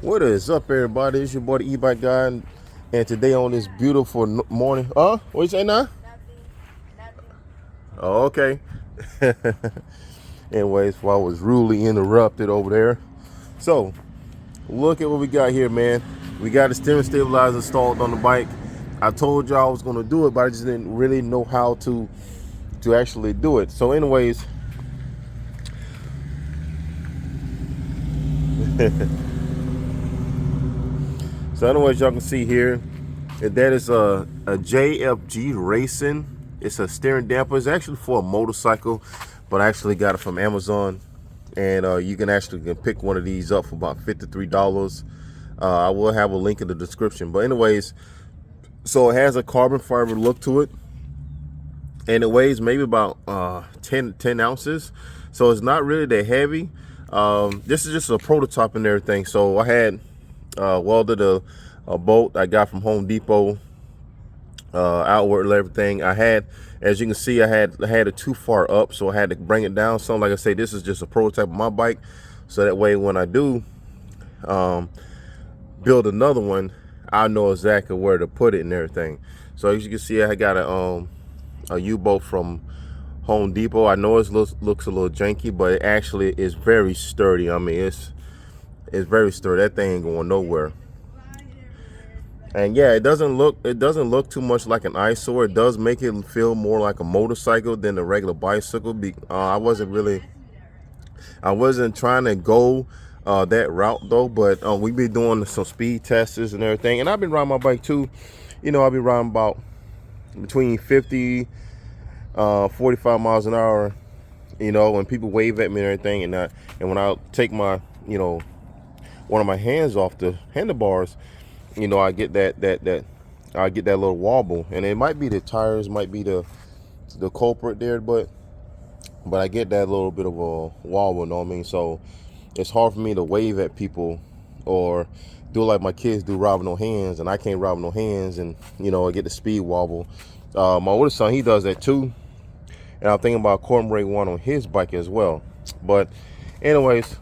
What is up, everybody? It's your boy, the E-bike guy, and today on this beautiful morning. What you say now? Oh, okay. Anyways, while I was rudely interrupted over there. So, look at what we got here, man. We got the steering stabilizer installed on the bike. I told y'all I was gonna do it, but I just didn't really know how to actually do it. So, anyways, y'all can see here. And that is a JFG Racing. It's a steering damper. It's actually for a motorcycle, but I actually got it from Amazon. And you can actually pick one of these up for about $53. I will have a link in the description. But anyways, so it has a carbon fiber look to it. And it weighs maybe about 10 ounces. So it's not really that heavy. This is just a prototype and everything. So I had welded a bolt I got from Home Depot, outward and everything. I had, as you can see, I had it too far up, so I had to bring it down. So like I say, this is just a prototype of my bike, so that way when I do build another one, I know exactly where to put it and everything. So as you can see, I got a U-bolt from Home Depot. I know it looks a little janky, but it actually is very sturdy. I mean, it's very sturdy. That thing ain't going nowhere. And yeah, it doesn't look too much like an eyesore. It does make it feel more like a motorcycle than a regular bicycle. I wasn't trying to go that route though, but we've been doing some speed tests and everything. And I've been riding my bike too. You know, I've been riding about between 50, 45 miles an hour. You know, when people wave at me and everything, and when I take my, one of my hands off the handlebars, I get I get that little wobble, and it might be the tires, might be the culprit there, but I get that little bit of a wobble, you know what I mean? So it's hard for me to wave at people or do like my kids do, ride with no hands, and I can't ride with no hands, and I get the speed wobble. My oldest son, he does that too, and I'm thinking about incorporating one on his bike as well. But anyways,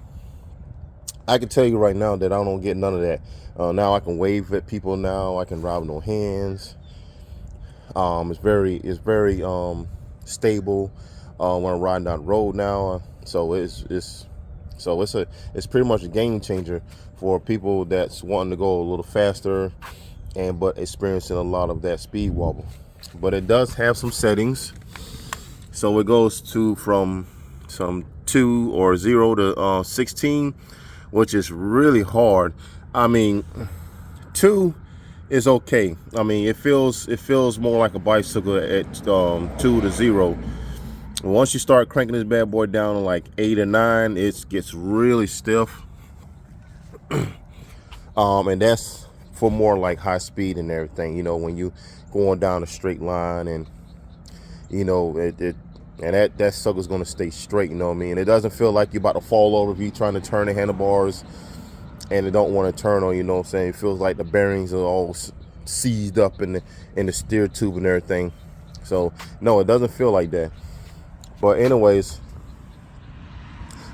I can tell you right now that I don't get none of that. Now I can wave at people. Now I can ride with no hands. It's very stable when I'm riding down the road now. So it's pretty much a game changer for people that's wanting to go a little faster but experiencing a lot of that speed wobble. But it does have some settings. So it goes from some 2 or 0 to 16, which is really hard. I mean, 2 is okay. I mean, it feels more like a bicycle at 2 to 0. Once you start cranking this bad boy down to like 8 or 9, it gets really stiff. And that's for more like high speed and everything. When you going down a straight line, and that sucker's gonna stay straight. You know what I mean? It doesn't feel like you're about to fall over if you're trying to turn the handlebars and it don't want to turn on. You know what I'm saying? It feels like the bearings are all seized up in the steer tube and everything. So no, it doesn't feel like that. But anyways,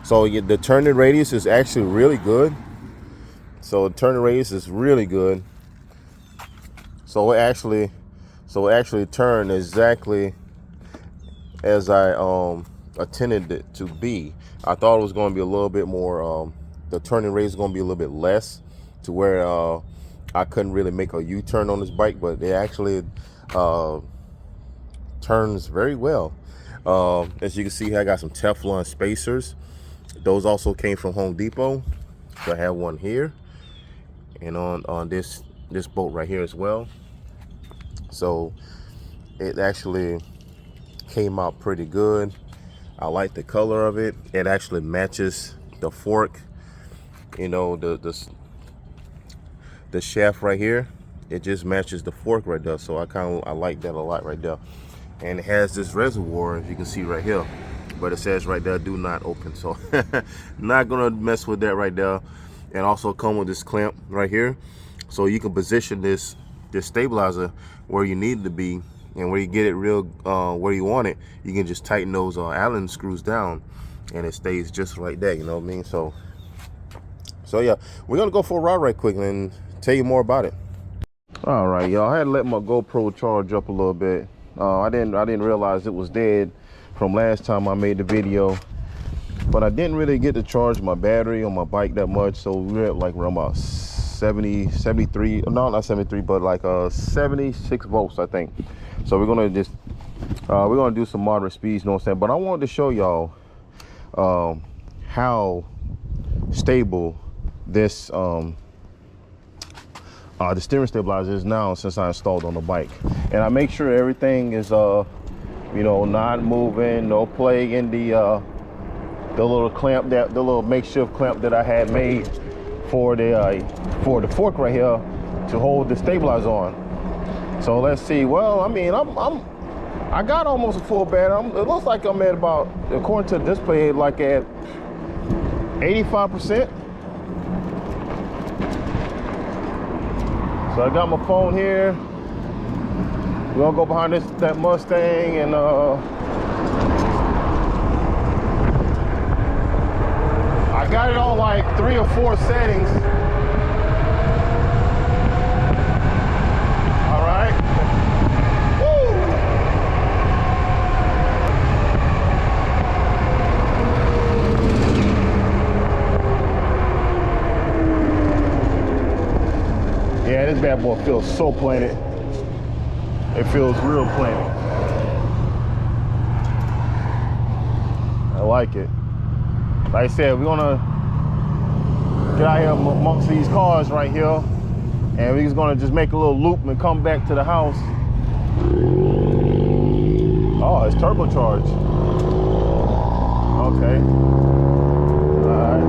so the turning radius is actually really good. So the turning radius is really good. So it actually turned exactly as I intended it to be. I thought it was going to be a little bit more, the turning rate is going to be a little bit less, to where I couldn't really make a U-turn on this bike, but it actually turns very well. As you can see, I got some Teflon spacers. Those also came from Home Depot. So I have one here, and on this bolt right here as well. So it actually came out pretty good. I like the color of it. It actually matches the fork. The shaft right here, it just matches the fork right there. So I like that a lot right there. And it has this reservoir, as you can see right here, but it says right there, do not open. So not gonna mess with that right there. And also come with this clamp right here, so you can position this stabilizer where you need it to be, and where you get it real where you want it, you can just tighten those Allen screws down, and it stays just right there. You know what I mean? So So yeah, we're gonna go for a ride right quick and tell you more about it. All right, y'all. I had to let my GoPro charge up a little bit. I didn't realize it was dead from last time I made the video, but I didn't really get to charge my battery on my bike that much. So we're at like around about 70, 73. No, not 73, but like 76 volts, I think. So we're gonna just we're gonna do some moderate speeds. You know what I'm saying? But I wanted to show y'all how stable this the steering stabilizer is now since I installed on the bike. And I make sure everything is you know, not moving, no play in the little clamp, the little makeshift clamp that I had made for the fork right here to hold the stabilizer on. So let's see. Well, I mean, I got almost a full battery. It looks like I'm at about, according to the display, like at 85%. So I got my phone here. We're gonna go behind that Mustang and I got it on like 3 or 4 settings. All right. Woo! Yeah, this bad boy feels so planted. It feels real planted. I like it. Like I said, we're gonna get out here amongst these cars right here, and we're just gonna just make a little loop and come back to the house. Oh, it's turbocharged. Okay. All right.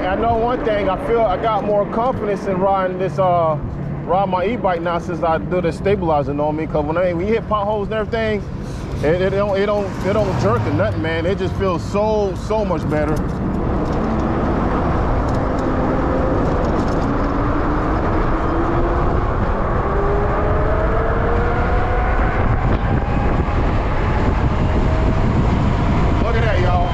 I know one thing, I feel I got more confidence in riding this ride my e-bike now since I do the stabilizing on me, because when we hit potholes and everything, it don't jerk or nothing, man. It just feels so much better. Look at that, y'all.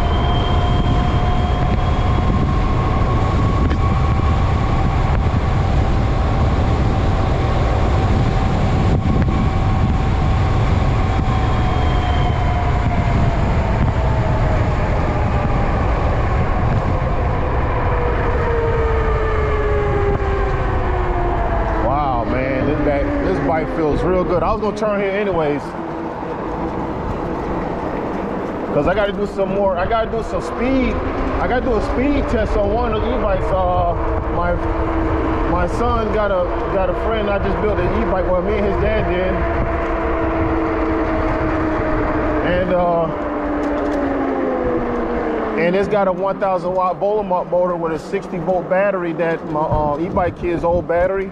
This bike feels real good. I was gonna turn here anyways, because I gotta do some more. I gotta do some speed. I gotta do a speed test on one of the e-bikes. My son got a friend. I just built an e-bike. Well, me and his dad did, and it's got a 1,000 watt Volamont motor with a 60 volt battery. That my e-bike kid's old battery.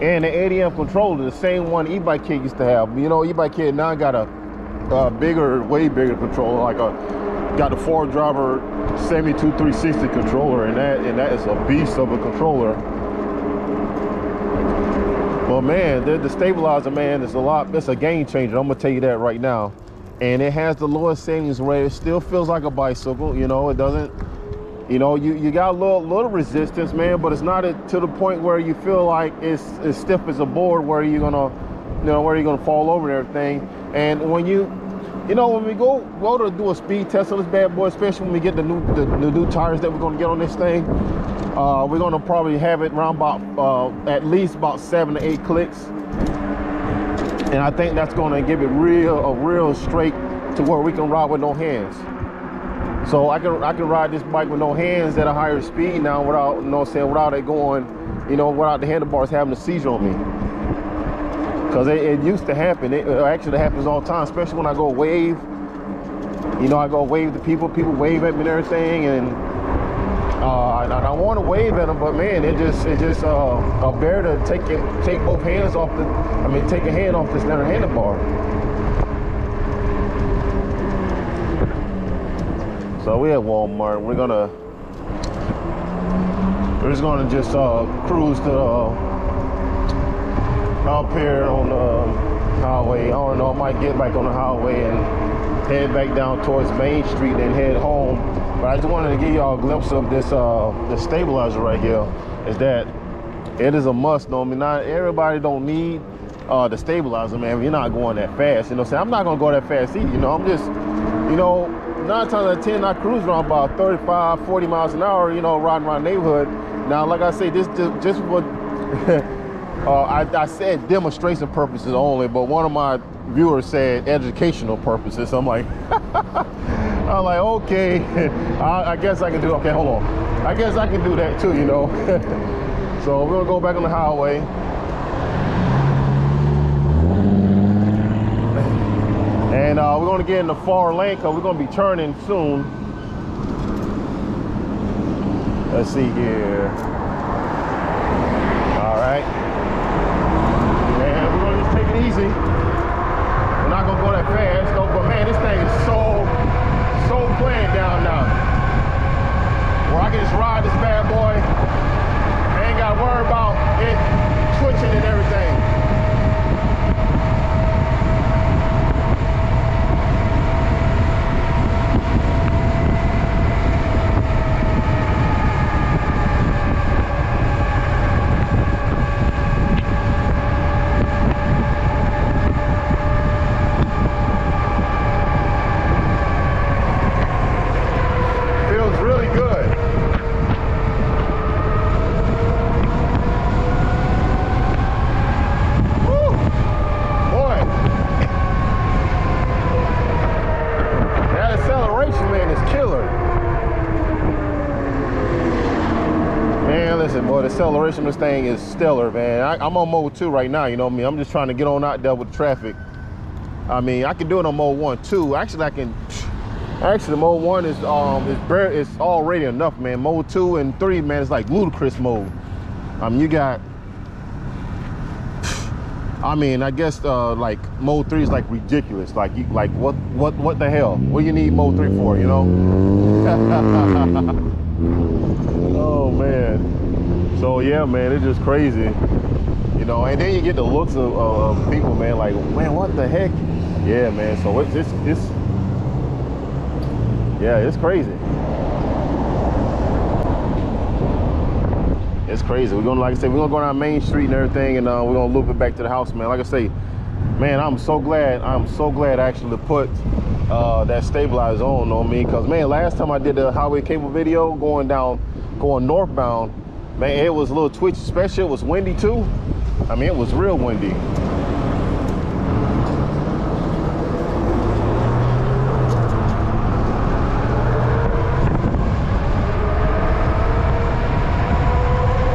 And an 80 amp controller, the same one e-bike kid used to have. You know, e-bike kid now got a bigger, way bigger controller, like got the 4-driver 72-360 controller, and that is a beast of a controller. But man, the stabilizer, man, is it's a game changer. I'm gonna tell you that right now. And it has the lowest settings rate. It still feels like a bicycle. You know, it doesn't. You know, you got a little resistance, man, but it's not to the point where you feel like it's as stiff as a board where you're gonna fall over and everything. And when you You know, when we go to do a speed test on this bad boy, especially when we get the new tires that we're gonna get on this thing, we're gonna probably have it around about at least about 7 to 8 clicks, and I think that's gonna give it a real straight to where we can ride with no hands. So I can ride this bike with no hands at a higher speed now without, you know what I'm saying, without it going, you know, without the handlebars having a seizure on me. Because it used to happen. It actually happens all the time, especially when I go wave. You know, I go wave to people wave at me and everything, and I want to wave at them, but man, it just a bear to take both hands off take a hand off this little handlebar. So we at Walmart. We're just gonna just cruise to up here on the highway. I don't know, I might get back on the highway and head back down towards Main Street and head home. But I just wanted to give y'all a glimpse of this stabilizer right here. Is that it is a must. No, I mean, not everybody don't need the stabilizer, man. You're not going that fast. You know what I'm saying? I'm not gonna go that fast either. You know, I'm just, you know, 9 times out of 10 I cruise around about 35, 40 miles an hour, you know, riding around the neighborhood. Now, like I say, this just what I said demonstration purposes only, but one of my viewers said educational purposes. I'm like, I'm like, okay, I guess I can do, okay, hold on. I guess I can do that too, you know. So we're gonna go back on the highway. And we're gonna get in the far lane because we're gonna be turning soon. Let's see here. All right. And we're gonna just take it easy. We're not gonna go that fast, though, but man, this thing is so planned down now. Where I can just ride this bad boy. I ain't gotta worry about it twitching and everything. Boy, the acceleration of this thing is stellar, man. I'm on mode 2 right now, you know what I mean? I'm just trying to get on out there with the traffic. I mean, I can do it on mode 1 too. Actually, mode 1 is already enough, man. Mode 2 and 3, man, it's like ludicrous mode. You got, I mean, I guess like mode 3 is like ridiculous. Like what the hell? What do you need mode 3 for, you know? Oh man. So yeah, man, it's just crazy, you know. And then you get the looks of people, man, like, man, what the heck? Yeah, man. So it's yeah, it's crazy. It's crazy. We're gonna, like I said, we're gonna go down Main Street and everything, and we're gonna loop it back to the house, man. Like I say, man, I'm so glad actually to put that stabilizer on, you know what I mean? Because man, last time I did the highway cable video going northbound, man, it was a little twitchy, especially it was windy too. I mean, it was real windy.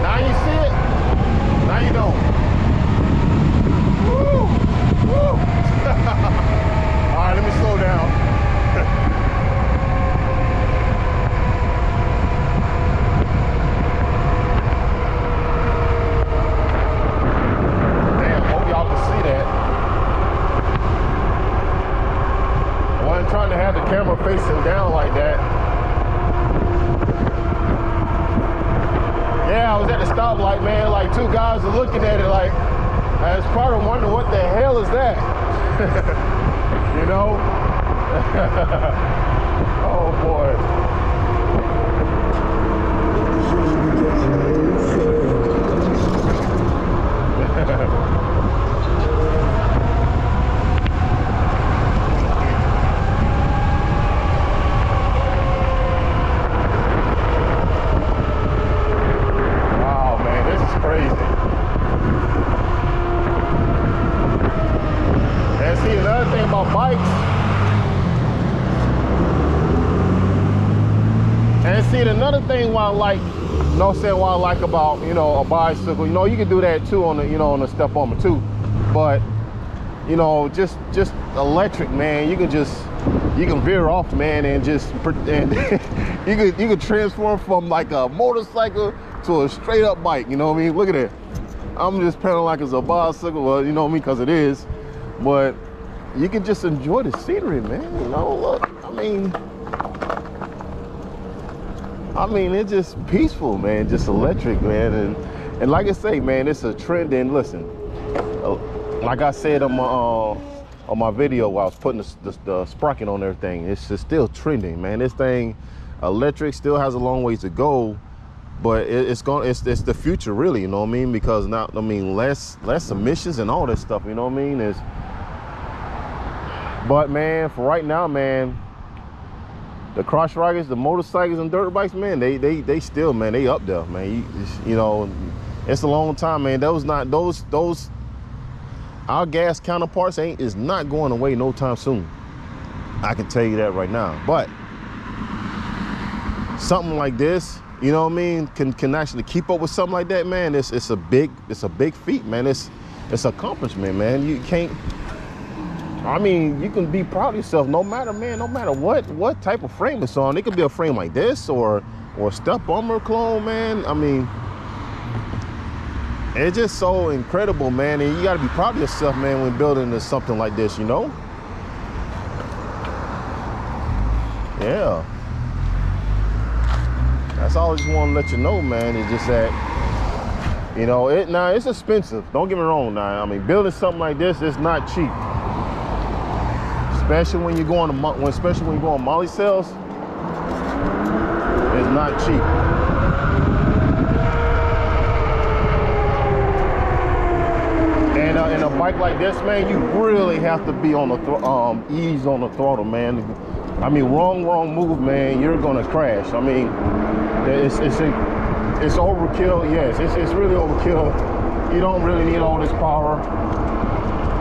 Now you see it, now you don't. Woo! Woo! All right, let me slow down. Camera facing down like that. Yeah, I was at the stoplight, man. Like 2 guys are looking at it like, I was probably wondering what the hell is that? You know? Oh boy. see another thing why I like, you know what I'm saying, why I like about, you know, a bicycle, you know, you can do that too on the, you know, on the step armor too, but you know, just electric, man, you can veer off, man, and just and you can transform from like a motorcycle to a straight up bike, you know what I mean? Look at it. I'm just pedaling like it's a bicycle, well, you know me, because it is, but you can just enjoy the scenery, man. You know, look, I mean, it's just peaceful, man, just electric, man, and like I say, man, it's a trend. And listen, like I said on my video while I was putting the sprocket on everything, it's still trending, man. This thing, electric, still has a long ways to go, but it's the future, really, you know what I mean? Because now, I mean, less emissions and all that stuff, you know what I mean? But man, for right now, man, the cross riders, the motorcycles and dirt bikes, man, they still, man, they up there, man. You know, it's a long time, man. Those our gas counterparts is not going away no time soon. I can tell you that right now. But something like this, you know what I mean, can actually keep up with something like that, man. It's a big feat, man. It's accomplishment, man. You can't, I mean, you can be proud of yourself no matter what type of frame it's on. It could be a frame like this or step armor clone, man. I mean, it's just so incredible, man, and you got to be proud of yourself, man, when building something like this, you know? Yeah. That's all I just want to let you know, man, is just that, you know, now it's expensive. Don't get me wrong now. I mean, building something like this is not cheap. Especially when you're going on molly sales, it's not cheap. And a bike like this, man, you really have to be on the ease on the throttle, man. I mean, wrong move, man, you're gonna crash. I mean, it's overkill. Yes, it's really overkill. You don't really need all this power.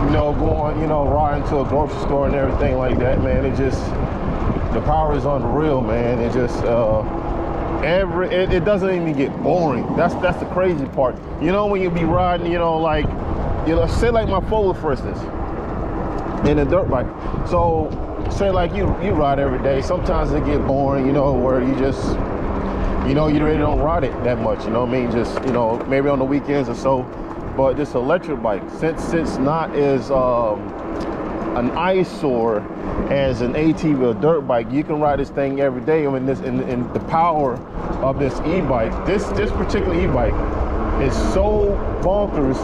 You know, going, you know, riding to a grocery store and everything like that, man. It just, the power is unreal, man. It just it doesn't even get boring. That's the crazy part. You know, when you be riding, you know, like, you know, say like my four-wheel, for instance, in a dirt bike. So say like you ride every day. Sometimes it get boring, you know, where you just, you know, you really don't ride it that much. You know what I mean? Just, you know, maybe on the weekends or so. But this electric bike, since not as an eyesore as an ATV or dirt bike, you can ride this thing every day. I mean, and the power of this e-bike, this particular e-bike is so bonkers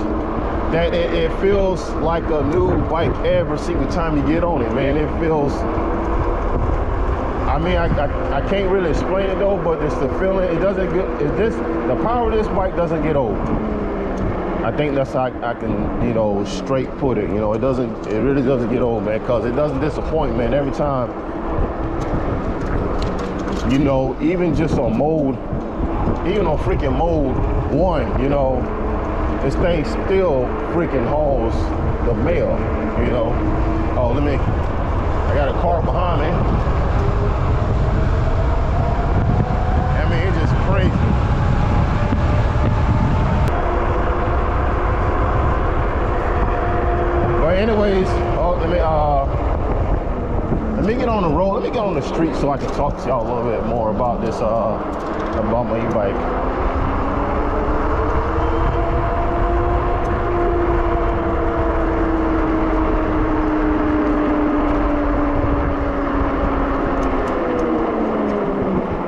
that it feels like a new bike every single time you get on it, man. It feels, I mean, I can't really explain it though, but it's the feeling. It doesn't get, the power of this bike doesn't get old. I think that's how I can, you know, straight put it. You know, it really doesn't get old, man, because it doesn't disappoint, man. Every time, you know, even just on mode, even on freaking mode 1, you know, this thing still freaking hauls the mail, you know. Oh, I got a car behind me. I mean, it's just crazy. Anyways, let me get on the road. Let me get on the street so I can talk to y'all a little bit more about this, about my e-bike.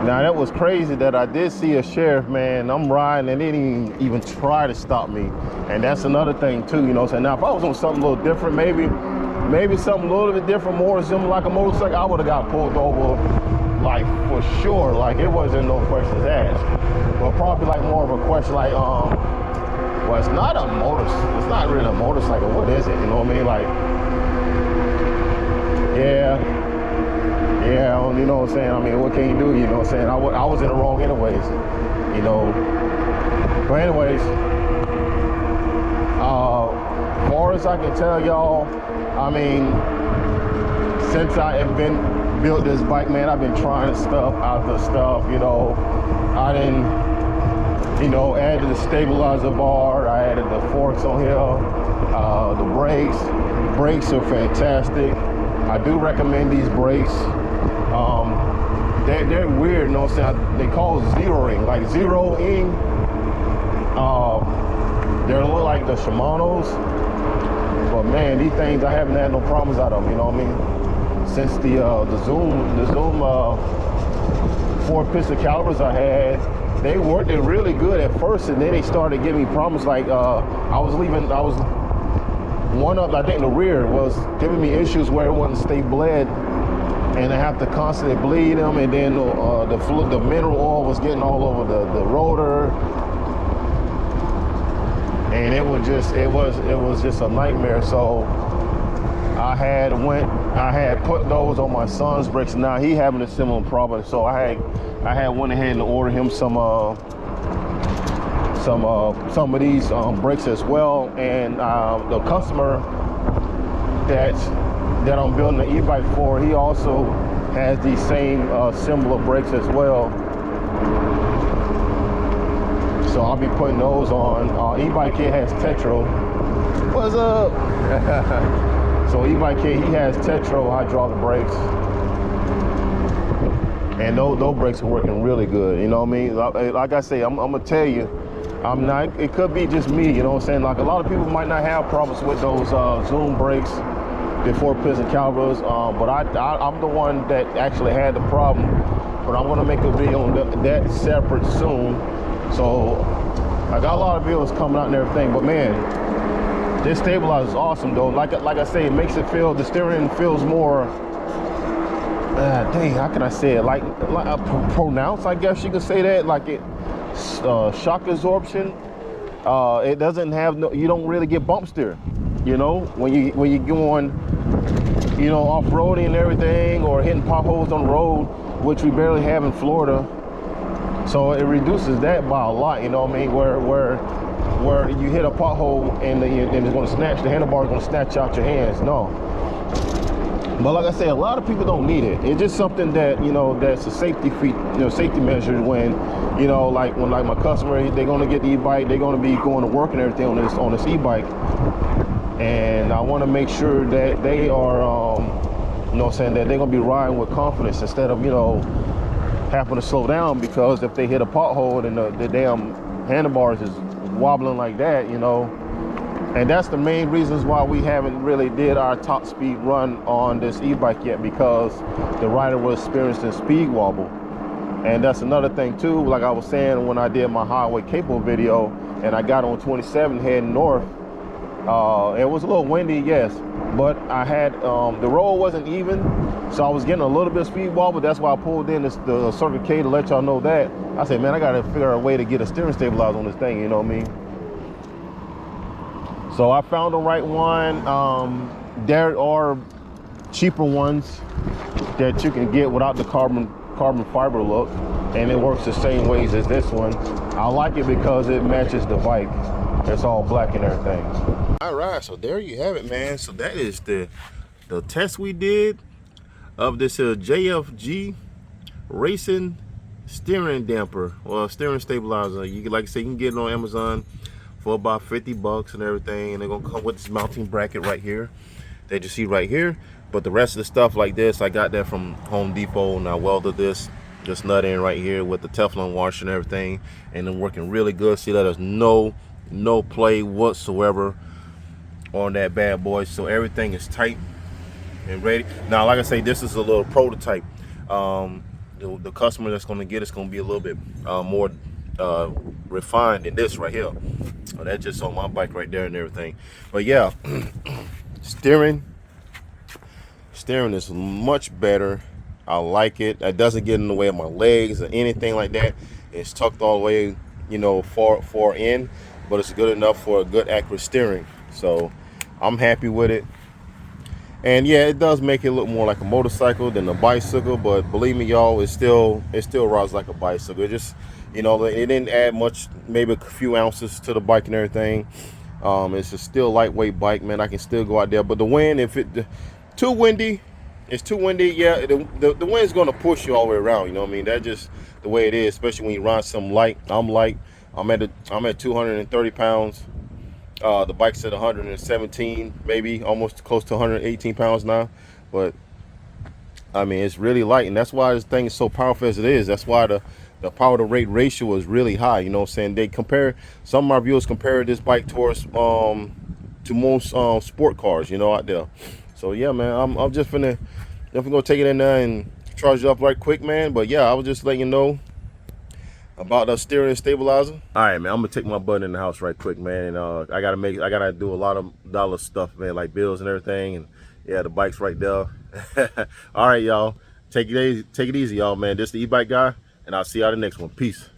Now that was crazy that I did see a sheriff, man. I'm riding and they didn't even try to stop me. And that's another thing too, you know what I'm saying? Now if I was on something a little different, maybe something a little bit different, more similar like a motorcycle, I would have got pulled over, like, for sure. Like, it wasn't no questions asked. But probably like more of a question like, well, it's not really a motorcycle. What is it? You know what I mean? Like, yeah, you know what I'm saying? I mean, what can you do? You know what I'm saying? I was in the wrong anyways, you know. But anyways, far as I can tell y'all, I mean, since I have been built this bike, man, I've been trying stuff out the stuff, you know. I didn't, you know, added the stabilizer bar, I added the forks on here, the brakes are fantastic. I do recommend these brakes. They're weird, you know what I'm saying? They call it zeroing, like zeroing. They're a little like the Shimano's, but man, these things, I haven't had no problems out of them, you know what I mean? Since the Zoom 4-piston calipers I had, they worked it really good at first, and then they started giving me problems. Like one up, I think the rear was giving me issues where it wouldn't stay bled, and I have to constantly bleed them, and then the mineral oil was getting all over the rotor, and it was just a nightmare. So I had put those on my son's brakes. Now he having a similar problem, so I had went ahead and ordered him some of these brakes as well. And the customer that I'm building the e-bike for, he also has these same similar brakes as well. So I'll be putting those on. E-bikeguy has Tetro. What's up? So E-bikeguy, he has Tetro hydraulic brakes, and those brakes are working really good. You know what I mean? Like I say, I'm gonna tell you, I'm not. It could be just me. You know what I'm saying? Like a lot of people might not have problems with those Zoom brakes, the 4-piston calipers, but I'm the one that actually had the problem. But I'm gonna make a video on that separate soon. So I got a lot of videos coming out and everything. But man, this stabilizer is awesome though. Like I say, it makes it feel, the steering feels more, dang, how can I say it? Like pronounced, I guess you could say that. Like it, shock absorption. It doesn't have you don't really get bump steer. You know, when you going, you know, off-roading and everything, or hitting potholes on the road, which we barely have in Florida. So it reduces that by a lot. You know what I mean? Where you hit a pothole and it's going to snatch, the handlebar is going to snatch out your hands. No. But like I say, a lot of people don't need it. It's just something that, you know, that's a safety safety measure when, you know, like my customer, they're going to get the e-bike, they're going to be going to work and everything on this e-bike. And I want to make sure that they are, you know what I'm saying, that they're going to be riding with confidence instead of, you know, having to slow down, because if they hit a pothole and the damn handlebars is wobbling like that, you know. And that's the main reasons why we haven't really did our top speed run on this e-bike yet, because the rider was experiencing speed wobble. And that's another thing too, like I was saying when I did my highway capo video and I got on 27 heading north, it was a little windy, yes, but I had the road wasn't even, so I was getting a little bit of speed wobble. That's why I pulled in the Circuit K to let y'all know that. I said, man, I gotta figure out a way to get a steering stabilizer on this thing, you know what I mean? So I found the right one. There are cheaper ones that you can get without the carbon fiber look, and it works the same ways as this one. I like it because it matches the bike. It's all black and everything. All right, so there you have it, man. So that is the test we did of this JFG racing steering damper, or steering stabilizer. You can, like I say, you can get it on Amazon for about 50 bucks and everything, and they're gonna come with this mounting bracket right here that you see right here. But the rest of the stuff like this, I got that from Home Depot, and I welded this nut in right here with the Teflon washer and everything, and then working really good. See that there's no play whatsoever on that bad boy, so everything is tight and ready. Now, like I say, this is a little prototype. The customer that's going to get it's going to be a little bit more refined than this right here. So that's just on my bike right there and everything. But yeah, steering is much better. I like it. It doesn't get in the way of my legs or anything like that. It's tucked all the way, you know, far in, but it's good enough for a good accurate steering. So I'm happy with it. And yeah, it does make it look more like a motorcycle than a bicycle, but believe me, y'all, it still rides like a bicycle. It just, you know, it didn't add much, maybe a few ounces to the bike and everything. It's a still lightweight bike, man. I can still go out there, but the wind, if it too windy It's too windy. Yeah, the wind's gonna push you all the way around. You know what I mean? That's just the way it is. Especially when you ride something light. I'm light. I'm at 230 pounds. The bike's at 117, maybe almost close to 118 pounds now. But I mean, it's really light, and that's why this thing is so powerful as it is. That's why the power to weight ratio is really high. You know what I'm saying? They compare, some of my viewers compare this bike towards to most sport cars, you know, out there. So yeah, man, I'm just gonna go take it in there and charge it up right quick, man. But yeah, I was just letting you know about the steering and stabilizer. All right, man, I'm gonna take my butt in the house right quick, man, and I gotta do a lot of dollar stuff, man, like bills and everything, and yeah, the bike's right there. All right, y'all, take it easy, y'all, man. This is the e-bike guy, and I'll see y'all the next one. Peace.